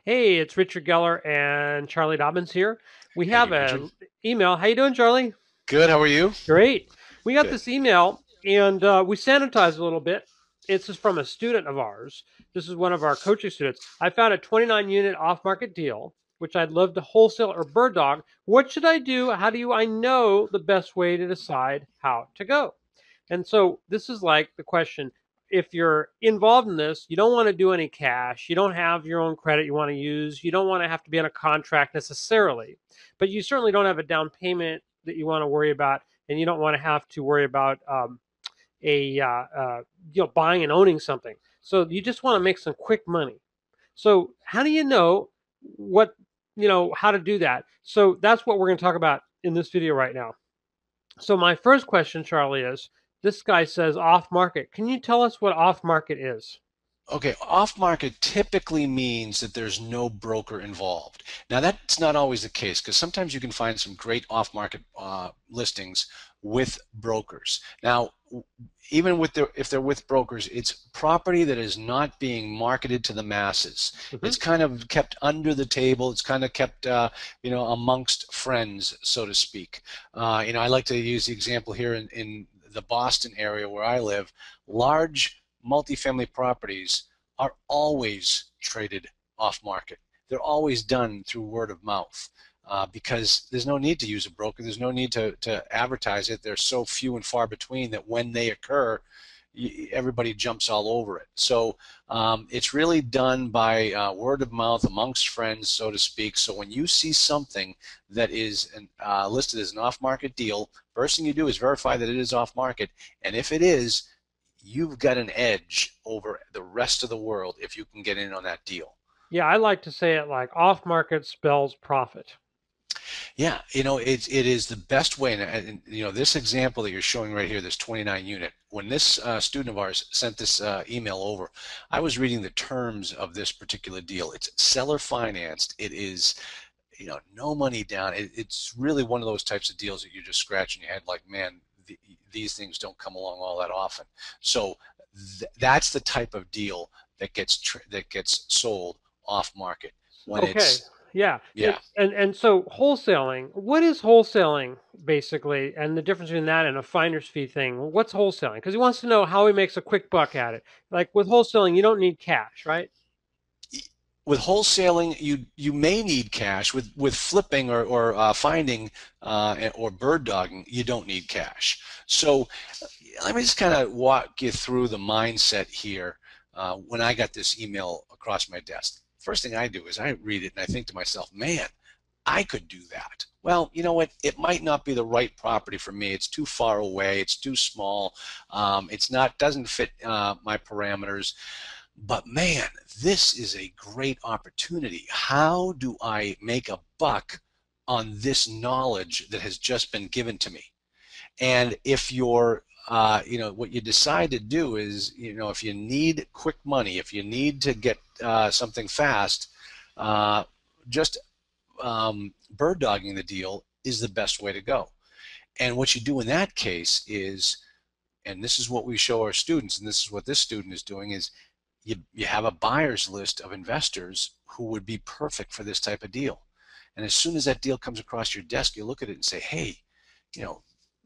Hey, it's Richard Geller and Charlie Dobbins here. We Hey, have Richard. a email. How you doing, Charlie? Good. How are you? Great. We got Good. this email and we sanitized a little bit. It's just from a student of ours. This is one of our coaching students. I found a 29 unit off market deal, which I'd love to wholesale or bird dog. What should I do? How do I know the best way to decide how to go? And so this is like the question. If you're involved in this, you don't want to do any cash. You don't have your own credit you want to use. You don't want to have to be on a contract necessarily, but you certainly don't have a down payment that you want to worry about, and you don't want to have to worry about a buying and owning something. So you just want to make some quick money. So how do you know what how to do that? So that's what we're going to talk about in this video right now. So my first question, Charlie, is this guy says off market. Can you tell us what off market is? Okay, off-market typically means that there's no broker involved. Now, that's not always the case because sometimes you can find some great off-market listings with brokers. Now, even with if they're with brokers, it's property that is not being marketed to the masses. Hmm. It's kind of kept under the table. It's kind of kept, amongst friends, so to speak. I like to use the example here in the Boston area where I live. Large multifamily properties are always traded off market. They're always done through word of mouth because there's no need to use a broker. There's no need to advertise it. They're so few and far between that when they occur, everybody jumps all over it. So it's really done by word of mouth amongst friends, so to speak. So when you see something that is listed as an off-market deal, first thing you do is verify that it is off-market. And if it is, you've got an edge over the rest of the world if you can get in on that deal. Yeah, I like to say it like off market spells profit. Yeah, it is the best way. And this example that you're showing right here, this 29 unit. When this student of ours sent this email over, I was reading the terms of this particular deal. It's seller financed. It is, no money down. It's really one of those types of deals that you're just scratching your head like, man, these things don't come along all that often. So that's the type of deal that gets sold off market when Okay. it's Yeah. yeah. And so wholesaling, what is wholesaling basically and the difference between that and a finder's fee thing? What's wholesaling? Because he wants to know how he makes a quick buck at it. Like with wholesaling, you don't need cash, right? With wholesaling, you may need cash. With flipping or finding or bird dogging, you don't need cash. So let me just kind of walk you through the mindset here. When I got this email across my desk, first thing I do is I read it and I think to myself, man, I could do that. Well, you know what? It might not be the right property for me. It's too far away. It's too small. It's not doesn't fit my parameters. But man, this is a great opportunity. How do I make a buck on this knowledge that has just been given to me? And if you're, what you decide to do is, if you need quick money, if you need to get something fast, uh, just bird dogging the deal is the best way to go. And what you do in that case is, and this is what we show our students, and this is what this student is doing, is you have a buyer's list of investors who would be perfect for this type of deal. And as soon as that deal comes across your desk, you look at it and say, hey, you know,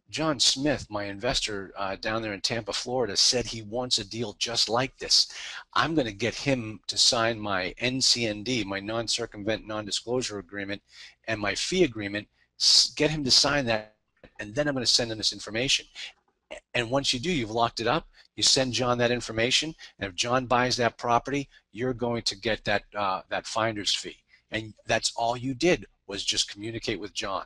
John Smith, my investor down there in Tampa, Florida, said he wants a deal just like this. I'm going to get him to sign my NCND, my non-circumvent, non-disclosure agreement, and my fee agreement, get him to sign that, and then I'm going to send him this information. And once you do, you've locked it up. You send John that information, and if John buys that property, you're going to get that finder's fee. And that's all you did was just communicate with John.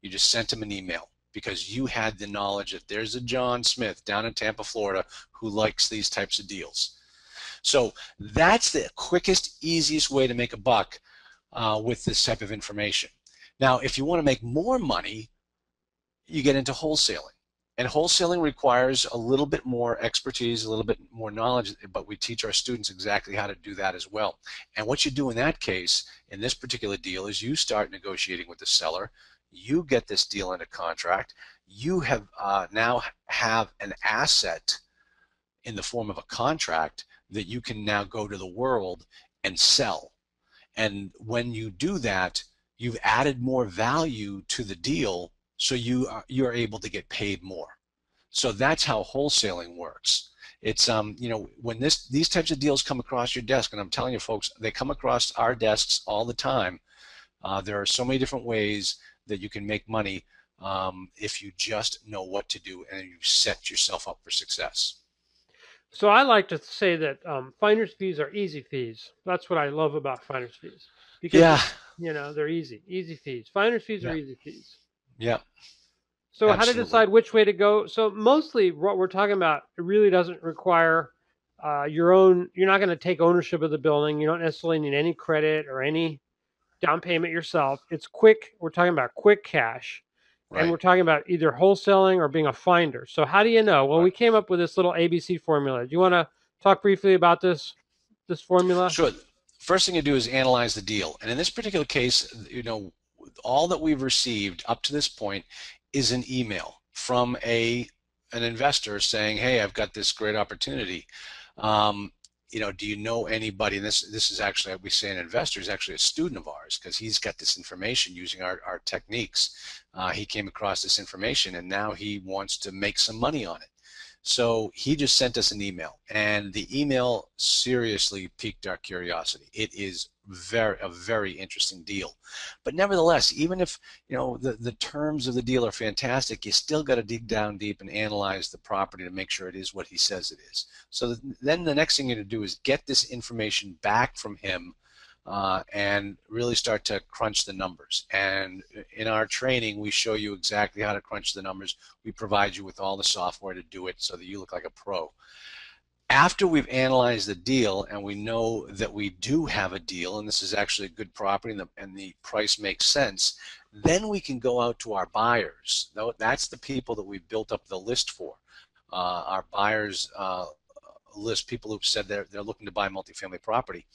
You just sent him an email because you had the knowledge that there's a John Smith down in Tampa, Florida, who likes these types of deals. So that's the quickest, easiest way to make a buck with this type of information. Now, if you want to make more money, you get into wholesaling. And wholesaling requires a little bit more expertise, a little bit more knowledge, but we teach our students exactly how to do that as well. And what you do in that case, in this particular deal, is you start negotiating with the seller. You get this deal into contract. You have now have an asset in the form of a contract that you can now go to the world and sell. And when you do that, you've added more value to the deal, so you're able to get paid more. So that's how wholesaling works. It's when these types of deals come across your desk, and I'm telling you folks, they come across our desks all the time. There are so many different ways that you can make money if you just know what to do and you set yourself up for success. So I like to say that finder's fees are easy fees. That's what I love about finder's fees because Yeah, they're easy, easy fees. Finder's fees are yeah, easy fees. yeah, So how to absolutely. decide which way to go? So mostly what we're talking about, it really doesn't require your own. You're not going to take ownership of the building. You don't necessarily need any credit or any down payment yourself. It's quick. We're talking about quick cash, and Right, we're talking about either wholesaling or being a finder. So how do you know? Well, right. we came up with this little ABC formula. Do you want to talk briefly about this formula? Sure. First thing you do is analyze the deal. And in this particular case, all that we've received up to this point is an email from an investor saying, "Hey, I've got this great opportunity. Um, do you know anybody?" And this is actually, we say an investor is actually a student of ours, because he's got this information using our techniques. He came across this information and now he wants to make some money on it. So he just sent us an email, and the email seriously piqued our curiosity. It is a very interesting deal. But nevertheless, even if the terms of the deal are fantastic, you still got to dig down deep and analyze the property to make sure it is what he says it is. So then the next thing you to do is get this information back from him, and really start to crunch the numbers. And in our training, we show you exactly how to crunch the numbers. We provide you with all the software to do it so that you look like a pro. After we've analyzed the deal and we know that we do have a deal and this is actually a good property, and the price makes sense, then we can go out to our buyers. That's the people that we built up the list for. Our buyers list, people who've said they're looking to buy multifamily property.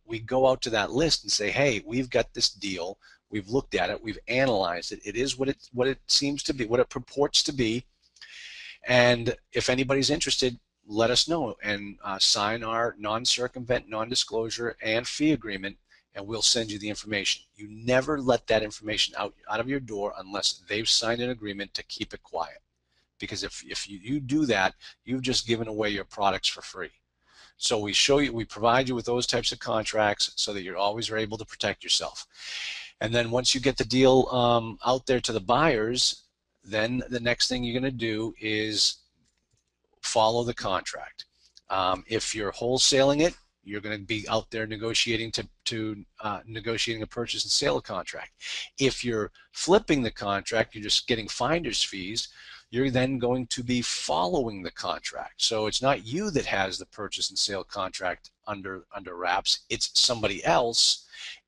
We go out to that list and say, "Hey, we've got this deal. We've looked at it. We've analyzed it. It is what it seems to be, what it purports to be. And if anybody's interested, let us know and sign our non-circumvent, non-disclosure, and fee agreement, and we'll send you the information." You never let that information out of your door unless they've signed an agreement to keep it quiet. Because if you do that, you've just given away your products for free. So we provide you with those types of contracts so that you're always able to protect yourself. And then once you get the deal out there to the buyers, then the next thing you're going to do is follow the contract. If you're wholesaling it, you're going to be out there negotiating negotiating a purchase and sale contract. If you're flipping the contract, you're just getting finder's fees. You're then going to be following the contract. So it's not you that has the purchase and sale contract under wraps. It's somebody else,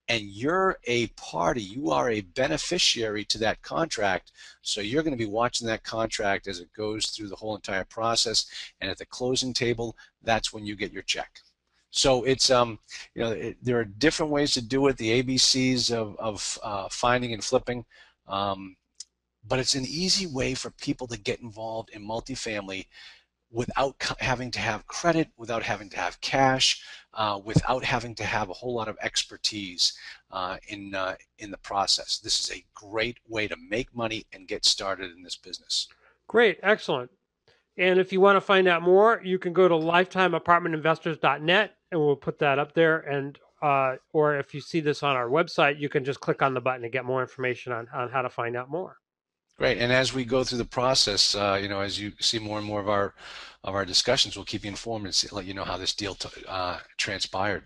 and you're a party. You are a beneficiary to that contract. So you're going to be watching that contract as it goes through the whole entire process. And at the closing table, that's when you get your check. So it's there are different ways to do it. The ABCs of finding and flipping. But it's an easy way for people to get involved in multifamily without having to have credit, without having to have cash, without having to have a whole lot of expertise in the process. This is a great way to make money and get started in this business. Great, excellent. And if you want to find out more, you can go to lifetimeapartmentinvestors.net, and we'll put that up there. And or if you see this on our website, you can just click on the button to get more information on how to find out more. Great. And as we go through the process, as you see more and more of our discussions, we'll keep you informed and let you know how this deal transpired.